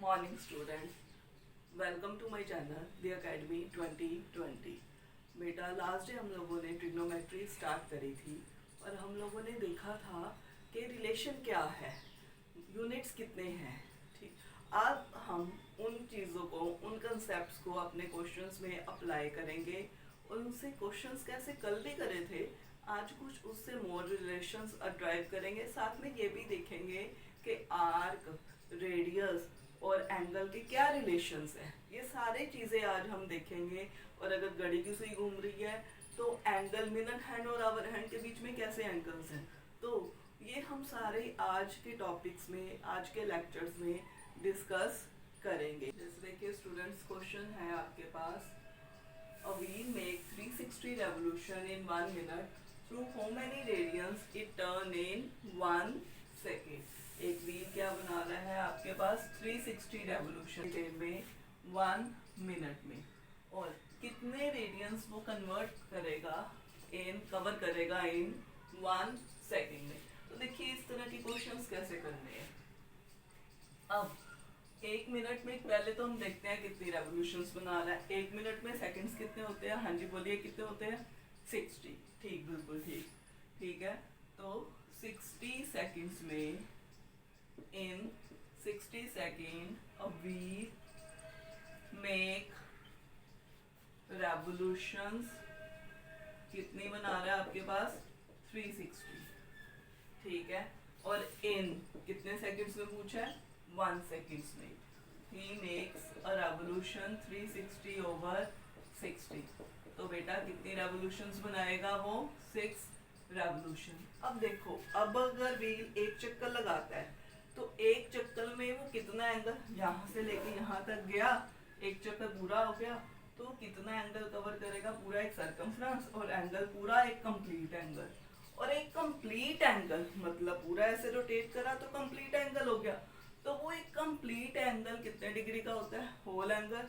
Morning student, welcome to my channel the academy 2020। बेटा last day हम लोगों ने ट्रिग्नोमेट्री स्टार्ट करी थी और हम लोगों ने देखा था कि रिलेशन क्या है, यूनिट्स कितने हैं। ठीक, अब हम उन चीज़ों को, उन कंसेप्ट्स को अपने क्वेश्चंस में अप्लाई करेंगे। उनसे क्वेश्चंस कैसे कल भी करे थे, आज कुछ उससे मोर रिलेशंस ड्राइव करेंगे। साथ में ये भी देखेंगे कि आर्क, रेडियस और एंगल के क्या रिलेशंस हैं। ये सारी चीज़ें आज हम देखेंगे। और अगर घड़ी की सुई घूम रही है तो एंगल मिनट हैंड और आवर हैंड के बीच में कैसे एंगल्स हैं, तो ये हम सारे आज के टॉपिक्स में, आज के लेक्चर्स में डिस्कस करेंगे। जैसे देखिए स्टूडेंट्स, क्वेश्चन है आपके पास, a wheel make 360 revolution in 1 minute through how many radians it turn in 1 second। एक व्हील क्या बना रहा है आपके पास 360 रेवोल्यूशन में 1 मिनट में, और कितने रेडियंस वो कवर करेगा इन 1 सेकेंड में। तो देखिए इस तरह के क्वेश्चंस कैसे करने हैं। अब 1 मिनट में पहले तो हम देखते हैं कितनी रेवोल्यूशंस बना रहा है। 1 मिनट में सेकंड्स कितने होते हैं? हाँ जी बोलिए, कितने होते हैं? 60। ठीक, बिल्कुल ठीक। ठीक है, तो 60 सेकंड्स में, इन 60 सेकंड वी मेक रेवोल्यूशंस। कितनी बना रहा है आपके पास? 360। ठीक है, और इन कितने सेकंड्स में पूछा है? 1 सेकंड्स में। He makes a revolution 360 over 60। तो बेटा कितनी रेवोल्यूशंस बनाएगा वो? 6 रेवोल्यूशन। अब देखो, अब अगर व्हील एक चक्कर लगाता है तो एक चक्कर में वो कितना एंगल, यहाँ से लेके यहाँ तक गया, एक चक्कर पूरा हो गया, तो कितना एंगल कवर करेगा? पूरा एक सर्कमफ्रेंस, और एंगल पूरा एक कंप्लीट एंगल। और एक कंप्लीट एंगल मतलब पूरा ऐसे रोटेट करा तो कंप्लीट एंगल हो गया। तो वो एक कंप्लीट एंगल कितने डिग्री का होता है? होल एंगल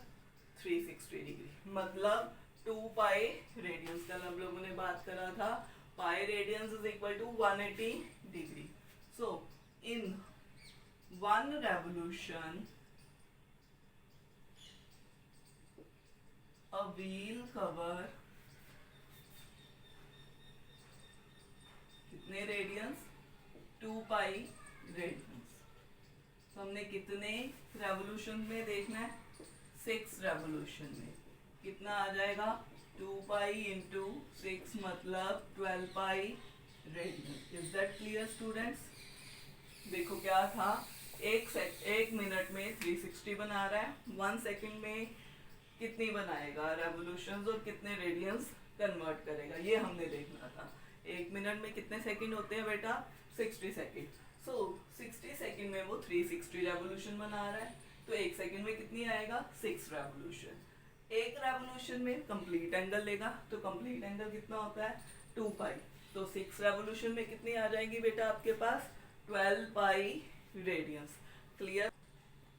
360 डिग्री, मतलब 2 पाई रेडियंस। कल हम लोगों ने बात करा था, pi radians is equal to 180 degree. So in 1 revolution a wheel cover कितने रेडियंस? 2 pi radians. तो हमने कितने रेवोल्यूशन में देखना है? 6 रेवोल्यूशन में। कितना आ जाएगा? 2 पाई इंटू 6 मतलब 12 पाई radians. Is that clear students? देखो क्या था, एक मिनट में 360 बना रहा है, 1 सेकंड में कितनी बनाएगा रेवोल्यूशंस और कितने रेडियंस कन्वर्ट करेगा, ये हमने देखना था। 1 मिनट में कितने सेकंड होते हैं बेटा? 60 सेकंड। सो 60 सेकंड में वो 360 रेवोल्यूशन बना रहा है, तो 1 सेकंड में कितनी आएगा? 6 रेवोल्यूशन। एक रेवोल्यूशन में कंप्लीट एंगल लेगा, तो कंप्लीट एंगल कितना होता है? 2 पाई। तो 6 रेवोल्यूशन में कितनी आ जाएगी बेटा आपके पास? 12 पाई रेडियंस। क्लियर?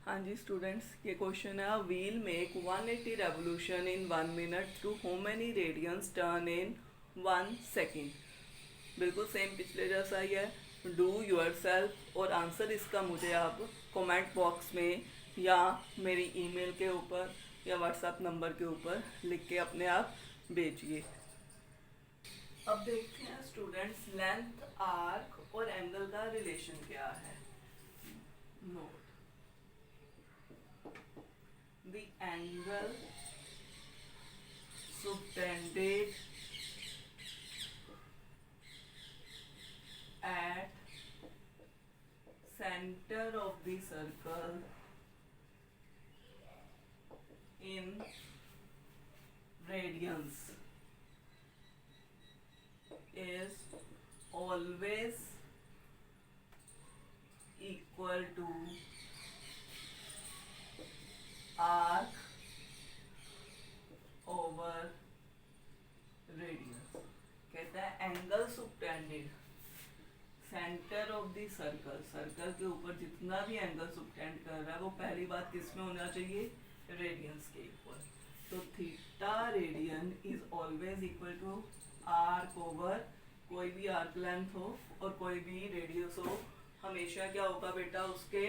हाँ जी स्टूडेंट्स, ये क्वेश्चन है, wheel make 180 revolution in 1 minute through how many radians turn in 1 second. बिल्कुल सेम पिछले जैसा ही है। डू योर सेल्फ, और आंसर इसका मुझे आप कमेंट बॉक्स में या मेरी ईमेल के ऊपर या व्हाट्सएप नंबर के ऊपर लिख के अपने आप भेजिए। अब देखते हैं स्टूडेंट्स, लेंथ, आर्क और एंगल का रिलेशन क्या है। Note the angle subtended at center of the circle in radians is always equal to arc over radius। कहता है angle subtended centre of the circle, circle के ऊपर जितना भी एंगल subtend कर रहा है वो पहली बात किस में होना चाहिए? रेडियंस के ऊपर। तो theta radian is always equal to arc over, कोई भी आर्क लेंथ हो और कोई भी रेडियस हो, हमेशा क्या होगा बेटा? उसके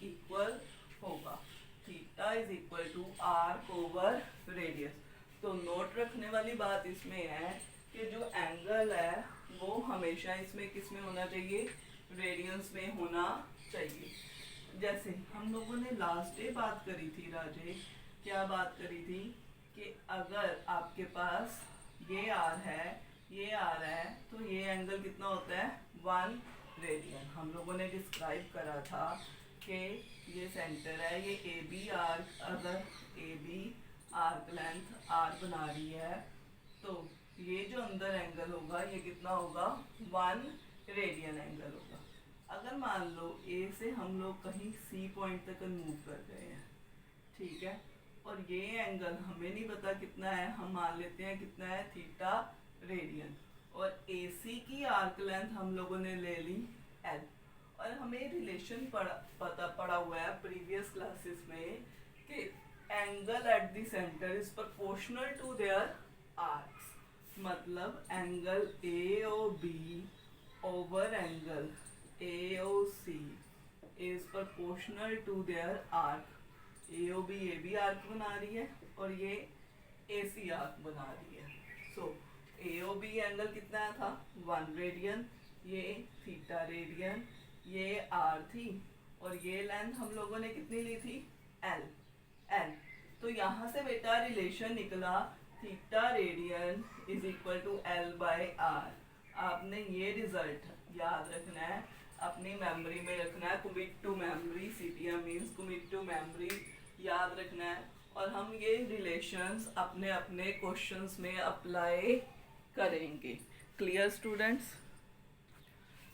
इक्वल होगा। Arc over radius. तो नोट रखने वाली बात इसमें है कि जो एंगल है वो हमेशा इसमें किस में होना चाहिए, रेडियंस में होना चाहिए। जैसे हम लोगों ने लास्ट डे बात करी थी राजे, क्या बात करी थी कि अगर आपके पास ये आर है, ये आर है, तो ये एंगल कितना होता है 1 रेडियन। हम लोगों ने डिस्क्राइब करा था कि ये सेंटर है, ये ए बी आर्क, अगर A B arc length R बना रही है तो ये जो अंदर एंगल होगा ये कितना होगा 1 रेडियन एंगल होगा। अगर मान लो ए से हम लोग कहीं सी पॉइंट तक मूव कर गए हैं, ठीक है, और ये एंगल हमें नहीं पता कितना है, हम मान लेते हैं कितना है थीटा रेडियन, और AC की आर्क लेंथ हम लोगों ने ले ली L, और हमें रिलेशन पड़ा हुआ है प्रीवियस क्लासेस में कि angle at the centre is proportional to their arcs. मतलब angle AOB over angle AOC is proportional to their arc. AOB AB arc बना रही है और ये AC आर्क बना रही है। सो AOB एंगल कितना था 1 रेडियन, ये थीटा रेडियन, ये R थी, और ये लेंथ हम लोगों ने कितनी ली थी L। तो यहाँ से बेटा रिलेशन निकला theta radian is equal to L by R। आपने ये रिजल्ट याद रखना है, अपनी मेमोरी में रखना है, commit to memory, CTM means commit to memory, याद रखना है। और हम ये रिलेशंस अपने अपने क्वेश्चंस में अप्लाई करेंगे। Clear students?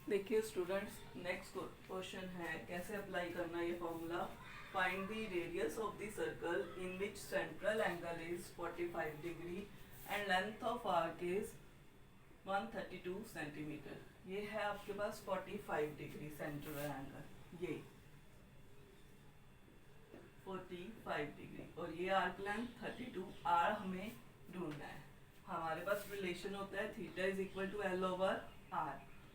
देखिए स्टूडेंट्स, नेक्स्ट क्वेश्चन है कैसे अप्लाई करना ये formula. Find the radius of the circle in which central angle is 45 degree and length of arc is 132 centimetre. ये है आपके पास 45 डिग्री सेंट्रल एंगल, ये 45 डिग्री, और ये आर्क लेंथ 32 आर हमें ढूंढना है। हमारे पास रिलेशन होता है theta is equal to L over R,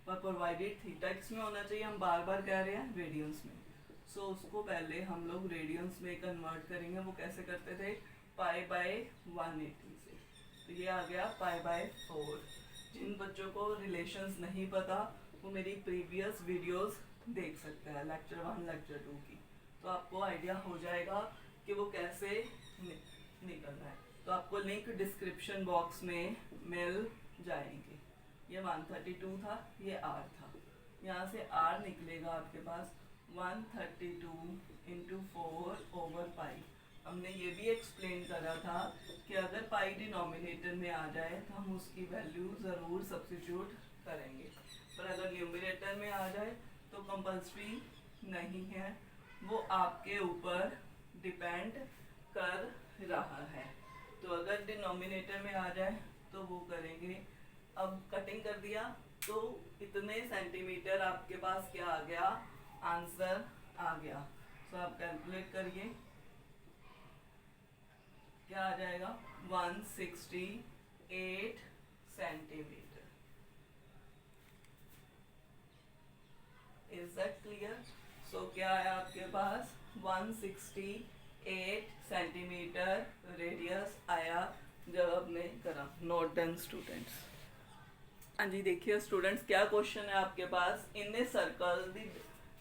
पर प्रोवाइडेड थीटा किसमें होना चाहिए, हम बार बार कह रहे हैं रेडियंस में। सो उसको पहले हम लोग रेडियंस में कन्वर्ट करेंगे। वो कैसे करते थे, पाई बाय 180 से, तो ये आ गया पाई बाय 4। जिन बच्चों को रिलेशंस नहीं पता वो मेरी प्रीवियस वीडियोस देख सकते हैं, लेक्चर 1 लेक्चर 2 की, तो आपको आइडिया हो जाएगा कि वो कैसे निकलना है। तो आपको लिंक डिस्क्रिप्शन बॉक्स में मिल जाएंगे। ये 132 था, ये R था, यहाँ से R निकलेगा आपके पास 132 इंटू 4 ओवर पाई। हमने ये भी एक्सप्लेन करा था कि अगर पाई डिनोमिनेटर में आ जाए तो हम उसकी वैल्यू ज़रूर सब्स्टिट्यूट करेंगे, पर अगर न्यूमरेटर में आ जाए तो कंपल्सरी नहीं है, वो आपके ऊपर डिपेंड कर रहा है। तो अगर डिनोमिनेटर में आ जाए तो वो करेंगे। अब कटिंग कर दिया तो इतने सेंटीमीटर आपके पास क्या आ गया, आंसर आ गया। तो आप कैलकुलेट करिए क्या आ जाएगा, 168 centimetre. Is that clear? So क्या है आपके पास 168 सेंटीमीटर रेडियस आया जब आपने करा। Note done students. हाँ जी, देखिए स्टूडेंट्स क्या क्वेश्चन है आपके पास। In a circle the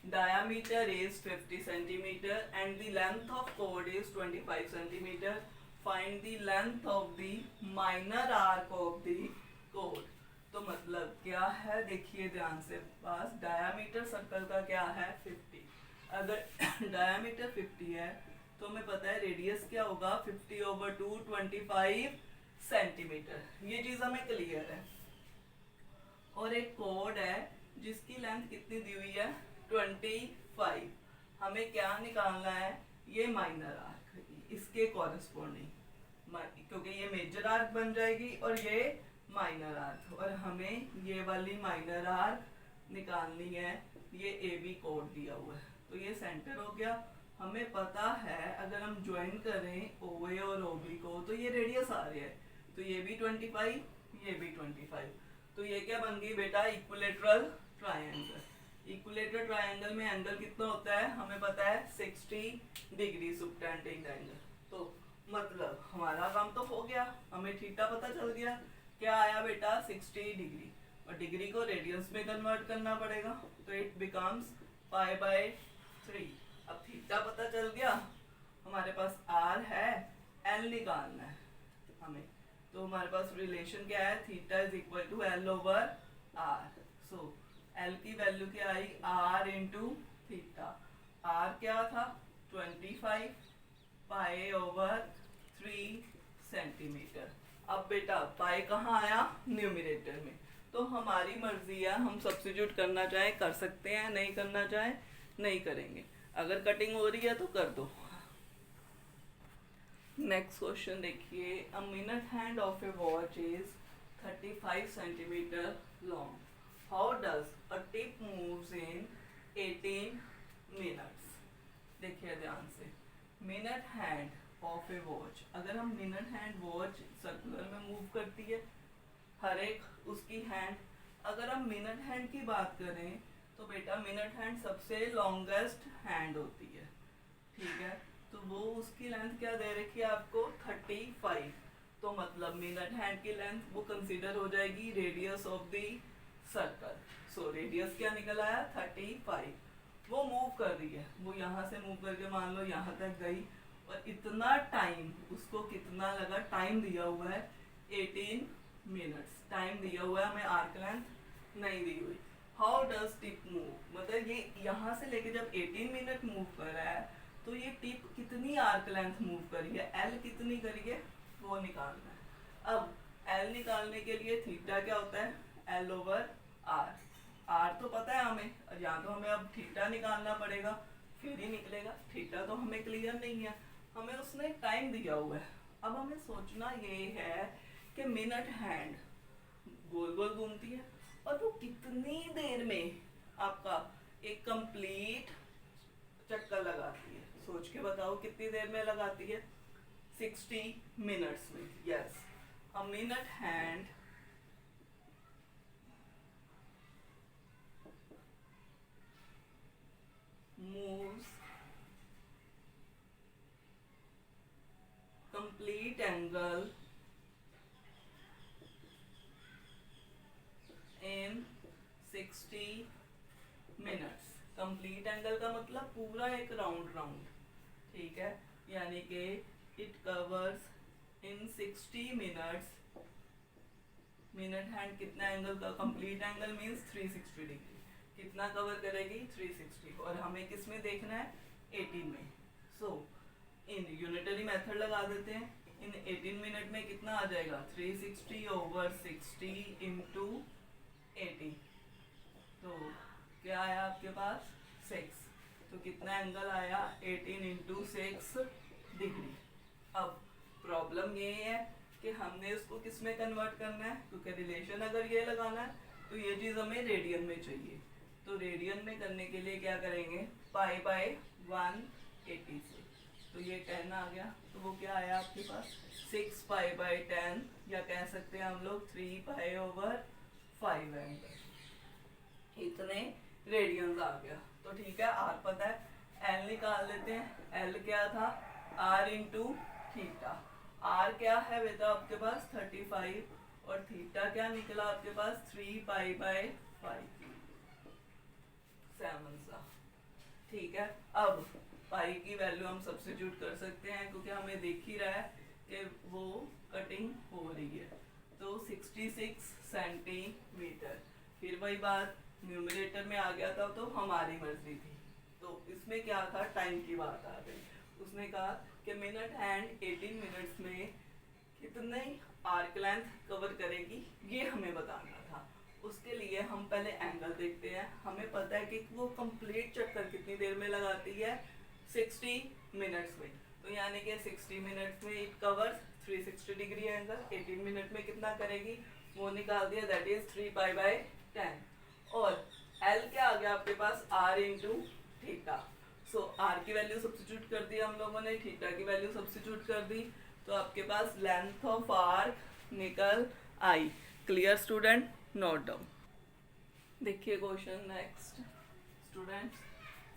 diameter is 50 centimeter and the length of chord is 25 centimeter. Find the length of the minor arc of the chord. तो मतलब क्या है, देखिए ध्यान से, पास डायामीटर सर्कल का क्या है 50। अगर डायामीटर 50 है तो हमें पता है रेडियस क्या होगा 50 ओवर 2 25 सेंटीमीटर। ये चीज़ हमें क्लियर है। और एक कोड है जिसकी लेंथ कितनी दी हुई है 25। हमें क्या निकालना है, ये माइनर आर्क, इसके कॉरेस्पॉन्डिंग, क्योंकि ये मेजर आर्क बन जाएगी और ये माइनर आर्क, और हमें ये वाली माइनर आर्क निकालनी है। ये ए बी कोड दिया हुआ है, तो ये सेंटर हो गया। हमें पता है अगर हम ज्वाइन करें ओ ए और ओ बी को तो ये रेडियस आ रही है, तो ये भी 25, ये भी 25, तो ये क्या बन गई बेटा, इक्विलेटरल ट्रायंगल। इक्विलेटरल ट्रायंगल में एंगल कितना होता है हमें पता है 60 डिग्री सुबटेंडिंग एंगल। तो मतलब हमारा काम तो हो गया, हमें थीटा पता चल गया। क्या आया बेटा 60 डिग्री, और डिग्री को रेडियंस में कन्वर्ट करना पड़ेगा, तो इट बिकम्स पाई बाय 3। अब थीटा पता चल गया, हमारे पास आर है, एल निकालना है हमें, तो हमारे पास रिलेशन क्या है, theta is equal to L over R. So L की वैल्यू क्या आई, आर इंटू थीटा। आर क्या था 25 पाई ओवर 3 सेंटीमीटर। अब बेटा पाई कहाँ आया, न्यूमरेटर में, तो हमारी मर्जी है, हम सब्स्टिट्यूट करना चाहे कर सकते हैं, नहीं करना चाहे नहीं करेंगे। अगर कटिंग हो रही है तो कर दो। नेक्स्ट क्वेश्चन देखिए, a minute hand of A watch is 35 centimetre long, how does a tip moves in 18 minutes. देखिए ध्यान से, minute hand of A watch, अगर हम मिनट हैंड वॉच सर्कुलर में मूव करती है हर एक उसकी हैंड, अगर हम मिनट हैंड की बात करें तो बेटा मिनट हैंड सबसे लॉन्गेस्ट हैंड होती है, ठीक है, तो वो उसकी लेंथ क्या दे रखी है आपको 35, तो मतलब मिनट हैंड की लेंथ वो कंसीडर हो जाएगी radius of the circle. So radius क्या निकल आया 35। वो मूव कर रही है, वो यहाँ से मूव करके मान लो यहाँ तक गई, और इतना टाइम उसको कितना लगा, टाइम दिया हुआ है 18 मिनट्स, टाइम दिया हुआ है, हमें आर्क लेंथ नहीं दी हुई। हाउ डज टिप मूव, मतलब ये यहाँ से लेके जब 18 मिनट मूव कर रहा है तो ये टिप कितनी आर्क लेंथ मूव करी है, एल कितनी करी है वो निकालना है। अब एल निकालने के लिए थीटा क्या होता है, एल ओवर आर। आर तो पता है हमें, यहाँ तो हमें अब थीटा निकालना पड़ेगा फिर ही निकलेगा, थीटा तो हमें क्लियर नहीं है, हमें उसने टाइम दिया हुआ है। अब हमें सोचना ये है कि मिनट हैंड गोल गोल घूमती है और वो कितनी देर में आपका एक कंप्लीट चक्कर लगाती है, सोच के बताओ कितनी देर में लगाती है, 60 मिनट्स में। Yes, a minute hand moves complete angle in 60 minutes. Complete angle का मतलब पूरा एक राउंड, ठीक है, यानी कि it covers in 60 minutes. Minute hand कितना एंगल का, कंप्लीट एंगल मींस 360 डिग्री, कितना कवर करेगी 360, और हमें किस में देखना है 18 में। सो इन यूनिटरी मेथड लगा देते हैं, इन 18 मिनट में कितना आ जाएगा 360 ओवर 60 इंटू 80, तो क्या आया आपके पास 6, तो कितना एंगल आया 18 इंटू 6 डिग्री। अब प्रॉब्लम ये है कि हमने उसको किस में कन्वर्ट करना है, क्योंकि रिलेशन अगर ये लगाना है तो ये चीज़ हमें रेडियन में चाहिए, तो रेडियन में करने के लिए क्या करेंगे, पाई बाय 180 से, तो ये 10 आ गया, तो वो क्या आया आपके पास 6 पाई बाय 10, या कह सकते हैं हम लोग 3 पाई ओवर 5 एंगल, इतने रेडियंस आ गया। तो ठीक है, आर पता है, एल निकाल लेते हैं। एल क्या था, आर इंटू थीटा। आर क्या है बेटा आपके पास 35, और थीटा क्या निकला आपके पास 3 पाई बाय 5, 7 सा, ठीक है। अब पाई की वैल्यू हम सब्स्टिट्यूट कर सकते हैं, क्योंकि हमें देख ही रहा है कि वो कटिंग हो रही है, तो 66 सेंटीमीटर। फिर वही बात, न्यूमरेटर में आ गया था तो हमारी मर्जी थी, तो इसमें क्या था, टाइम की बात आ गई। उसने कहा कि मिनट हैंड 18 मिनट्स में कितने आर्क लेंथ कवर करेगी, ये हमें बताना था। उसके लिए हम पहले एंगल देखते हैं, हमें पता है कि वो कंप्लीट चक्कर कितनी देर में लगाती है 60 मिनट्स में, तो यानी कि 60 मिनट्स में it covers 360 degree angle, 18 minute में कितना करेगी वो निकाल दिया, दैट इज 3 पाई बाय 10। और L क्या आ गया आपके पास, R इंटू थीटा। सो R की वैल्यू सब्स्टिट्यूट कर दी हम लोगों ने, थीटा की वैल्यू सब्स्टिट्यूट कर दी, तो आपके पास लेंथ ऑफ आर्क निकल आई। Clear student, note down. देखिए question next students,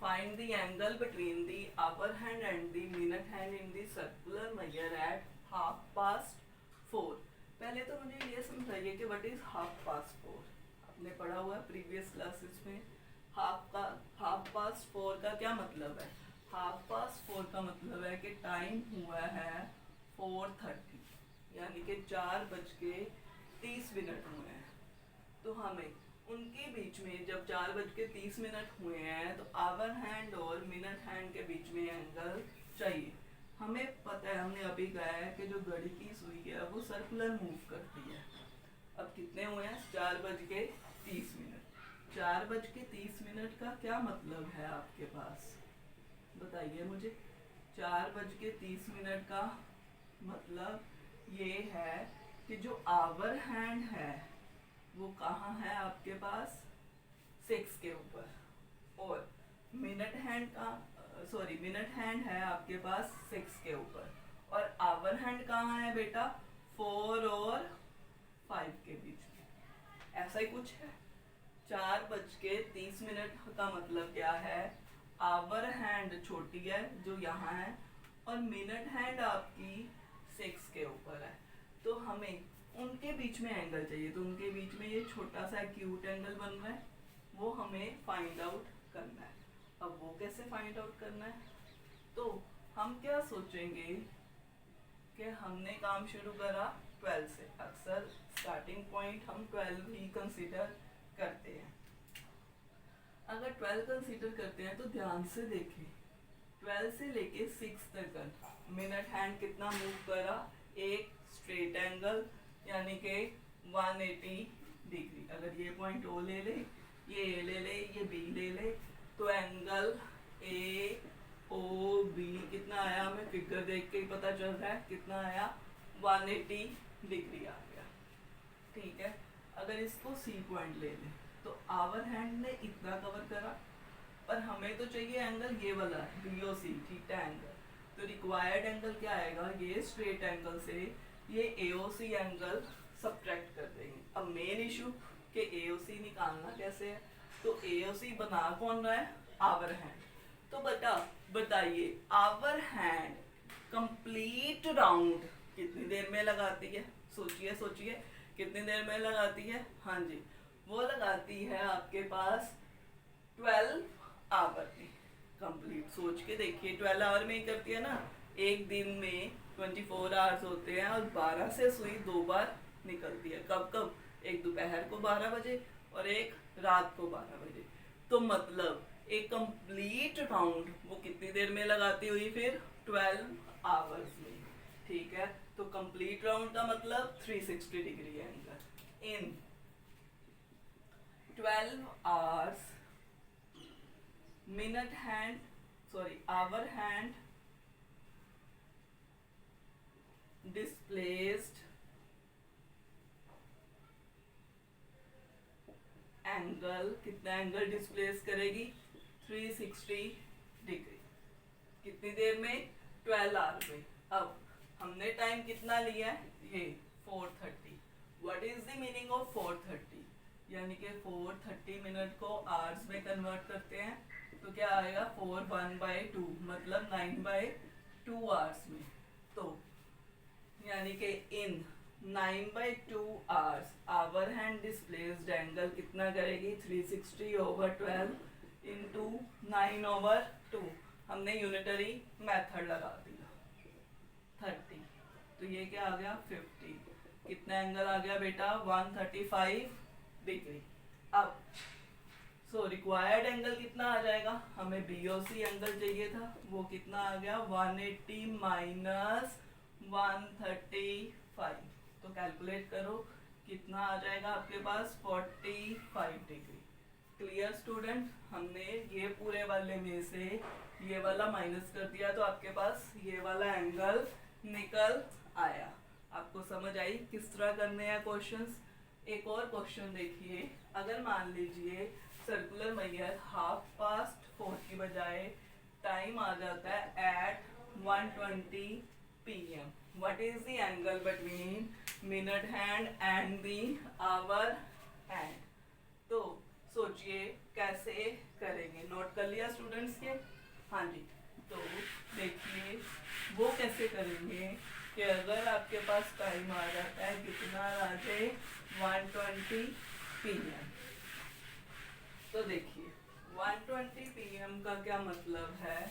Find the angle between the hour hand and the minute hand in the circular measure at 4:30. पहले तो मुझे ये समझाइए कि व्हाट इज 4:30. आपने पढ़ा हुआ प्रीवियस क्लासेस में. 4:30 का क्या मतलब है? 4:30 का मतलब है कि टाइम हुआ है 4:30, यानी कि 4:30 हुए हैं. तो हमें उनके बीच में जब 4:30 हुए हैं तो आवर हैंड और मिनट हैंड के बीच में एंगल चाहिए. हमें पता है, हमने अभी कहा है कि जो घड़ी की सुई है वो सर्कुलर मूव करती है. अब कितने हुए हैं? 4:30. 4:30 का क्या मतलब है आपके पास? बताइए मुझे. 4:30 का मतलब ये है कि जो आवर हैंड है वो कहाँ है आपके पास? 6 के ऊपर. और मिनट हैंड है आपके पास 6 के ऊपर. और आवर हैंड कहाँ है बेटा? 4 और 5 के बीच में. ऐसा ही कुछ है. 4:30 का मतलब क्या है? आवर हैंड छोटी है जो यहाँ है और मिनट हैंड आपकी 6 के ऊपर है. तो हमें उनके बीच में एंगल चाहिए. तो उनके बीच में ये छोटा सा एक्यूट एंगल बन रहा है, वो हमें फाइंड आउट करना है. अब वो कैसे फाइंड आउट करना है? तो हम क्या सोचेंगे कि हमने काम शुरू करा 12 से. अक्सर स्टार्टिंग पॉइंट हम 12 ही कंसीडर करते हैं. अगर 12 कंसीडर करते हैं तो ध्यान से देखिए. 12 से लेके 6 तक मिनट हैंड कितना मूव करा? एक स्ट्रेट एंगल, यानी कि 180 डिग्री. अगर ये पॉइंट ओ ले ले, ये ए ले ले, ये बी ले ले, तो एंगल ए ओ बी कितना आया? हमें फिगर देख के ही पता चल रहा है कितना आया. 180 डिग्री आ गया. ठीक है. अगर इसको सी पॉइंट ले ले तो आवर हैंड ने इतना कवर करा, पर हमें तो चाहिए एंगल ये वाला बीओसी, थीटा एंगल. तो रिक्वायर्ड एंगल क्या आएगा? ये स्ट्रेट एंगल से ये एओसी एंगल सब्ट्रैक्ट कर देंगे. अब मेन इशू कि एओसी निकालना कैसे है. तो एओसी बना कौन रहा है? Hour hand. तो बताइए आवर हैंड कंप्लीट राउंड कितनी देर में लगाती है? सोचिए कितनी देर में लगाती है? हाँ जी, वो लगाती है आपके पास 12 आवर में कंप्लीट. सोच के देखिए, 12 आवर में ही करती है ना. एक दिन में 24 आवर्स होते हैं और 12 से सुई 2 बार निकलती है. कब? एक दोपहर को 12 बजे और एक रात को 12 बजे. तो मतलब एक कंप्लीट राउंड वो कितनी देर में लगाती हुई? फिर 12 आवर्स में. ठीक है. तो कंप्लीट राउंड का मतलब 360 degree angle. In 12 hours hour hand displaced angle. कितना एंगल डिस्प्लेस करेगी? 360 डिग्री. कितनी देर में? 12 आवर में. अब हमने टाइम कितना लिया है? ये 4:30. What is the meaning of 4:30? यानी कि 4:30 मिनट को आवर्स में कन्वर्ट करते हैं तो क्या आएगा? 4/1/2 मतलब 9/2 आवर्स में. तो यानी कि in 9/2 hours hour hand displaced angle कितना करेगी? 360/12 इंटू 9/2. हमने यूनिटरी मेथड लगा दिया. 30. तो ये क्या आ गया? 50. कितना एंगल आ गया बेटा? 135 डिग्री. अब रिक्वायर्ड एंगल कितना आ जाएगा? हमें बीओसी एंगल चाहिए था, वो कितना आ गया? 180 माइनस 135. तो कैलकुलेट करो कितना आ जाएगा आपके पास? 45 डिग्री. Clear student? हमने ये पूरे वाले में से ये वाला माइनस कर दिया तो आपके पास ये वाला एंगल निकल आया. आपको समझ आई किस तरह करने हैं क्वेश्चंस? एक और क्वेश्चन देखिए. अगर मान लीजिए सर्कुलर मेजर 4:30 की बजाय टाइम आ जाता है eight 1:20 PM. What is the angle between minute hand and the hour hand? तो सोचिए कैसे करेंगे। नोट कर लिया स्टूडेंट्स के? हाँ जी। तो देखिए वो कैसे करेंगे कि अगर आपके पास टाइम आ जाता है कितना आ जाए 120 PM। तो देखिए 120 PM का क्या मतलब है,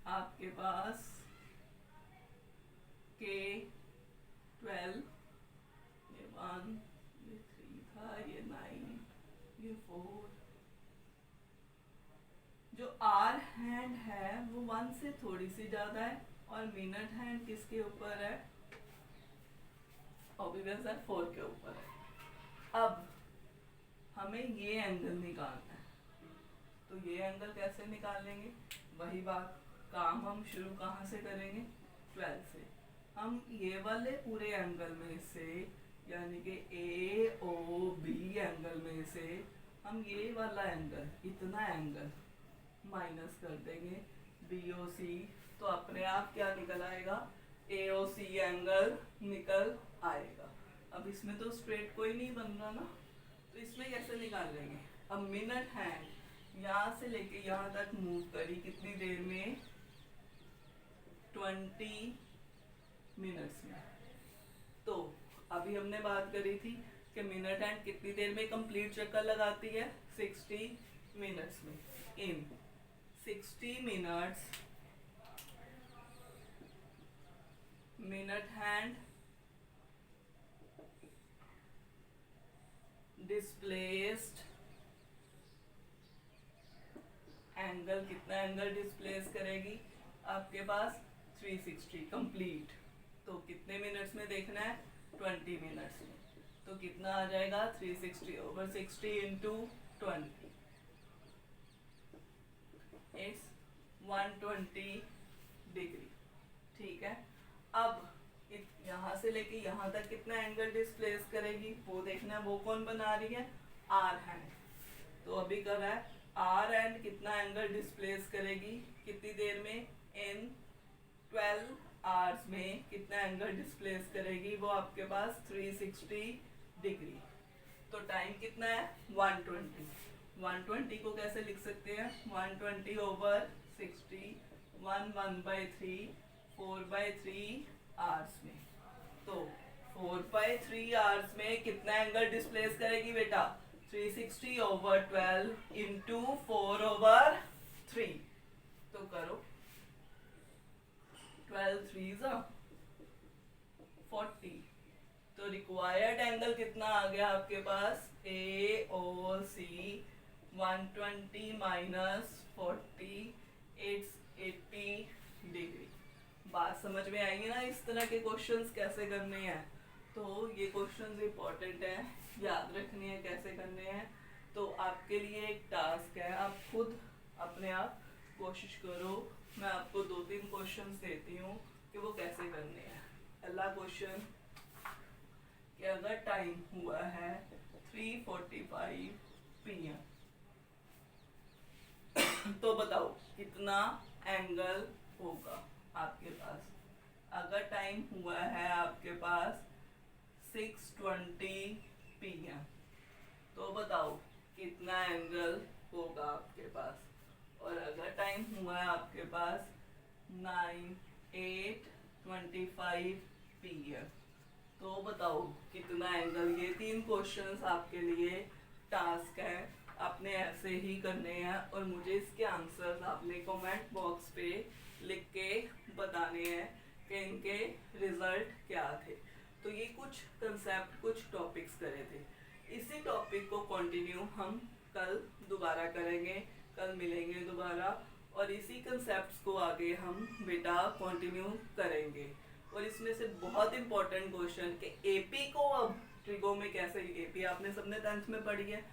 आपके पास के 12, ये 1, ये 3 था, ये 9, ये 4, जो आर हैंड है वो 1 से थोड़ी सी ज्यादा है और मिनट हैंड किसके ऊपर है, ऑब्वियस है 4 के ऊपर है। अब हमें ये एंगल निकालना है, तो ये एंगल कैसे निकालेंगे, वही बात, काम हम शुरू कहाँ से करेंगे, 12 से। हम ये वाले पूरे एंगल में से यानी कि ए ओ बी एंगल में से हम ये वाला एंगल, इतना एंगल माइनस कर देंगे बी ओ सी, तो अपने आप क्या निकल आएगा, ए ओ सी एंगल निकल आएगा। अब इसमें तो स्ट्रेट कोई नहीं बन रहा ना, तो इसमें कैसे निकाल लेंगे। अब मिनट हैंड यहाँ से लेके यहाँ तक मूव करी कितनी देर में, 20 मिनट्स में। तो अभी हमने बात करी थी कि मिनट हैंड कितनी देर में कंप्लीट चक्कर लगाती है, 60 मिनट्स में। इन 60 minutes minute hand displaced angle, कितना एंगल डिस्प्लेस करेगी आपके पास, 360 कंप्लीट। तो कितने मिनट्स में देखना है, 20 मिनट्स में। तो कितना आ जाएगा, 360 over 60 into 20, इट्स 120 डिग्री। ठीक है। अब यहाँ से लेके यहाँ तक कितना एंगल डिस्प्लेस करेगी वो देखना है, वो कौन बना रही है, आर हैंड। तो अभी कर रहा है आर हैंड कितना एंगल डिस्प्लेस करेगी कितनी देर में, इन 12 आवर्स में कितना एंगल डिस्प्लेस करेगी, वो आपके पास 360 डिग्री। तो टाइम कितना है, 120। 120 को कैसे लिख सकते हैं, 120 over 60, 1/3, 4/3 आवर्स में। तो 4/3 आवर्स में कितना एंगल डिस्प्लेस करेगी बेटा, 360 over 12 into 4 over 3। तो करो 12 3s 40। तो रिक्वायर्ड एंगल कितना आ गया आपके पास, ए ओ सी 120 minus 40, इट्स 80 डिग्री। बात समझ में आएगी ना, इस तरह के क्वेश्चंस कैसे करने हैं। तो ये क्वेश्चंस इंपॉर्टेंट है, याद रखनी है कैसे करने हैं। तो आपके लिए एक टास्क है, आप खुद अपने आप कोशिश करो। मैं आपको 2-3 क्वेश्चंस देती हूँ कि वो कैसे करने हैं। पहला क्वेश्चन कि अगर टाइम हुआ है 3:45 PM तो बताओ कितना एंगल होगा आपके पास। अगर टाइम हुआ है आपके पास 6:20 PM तो बताओ कितना एंगल होगा आपके पास। और अगर टाइम हुआ है आपके पास 8:25 PM तो बताओ कितना एंगल। ये 3 क्वेश्चंस आपके लिए टास्क है, आपने ऐसे ही करने हैं और मुझे इसके आंसर्स आपने कमेंट बॉक्स पे लिख के बताने हैं कि इनके रिजल्ट क्या थे। तो ये कुछ कंसेप्ट, कुछ टॉपिक्स करे थे। इसी टॉपिक को कंटिन्यू हम कल दोबारा करेंगे, कल मिलेंगे दोबारा और इसी कंसेप्ट्स को आगे हम बेटा कंटिन्यू करेंगे। और इसमें से बहुत इंपॉर्टेंट क्वेश्चन कि एपी को अब ट्रिगो में कैसे, एपी आपने सबने 10th में पढ़ी है,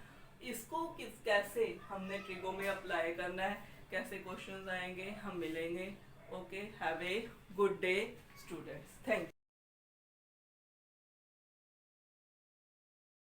इसको कैसे हमने ट्रिगो में अप्लाई करना है, कैसे क्वेश्चंस आएंगे, हम मिलेंगे। Okay, have a good day students, thank you.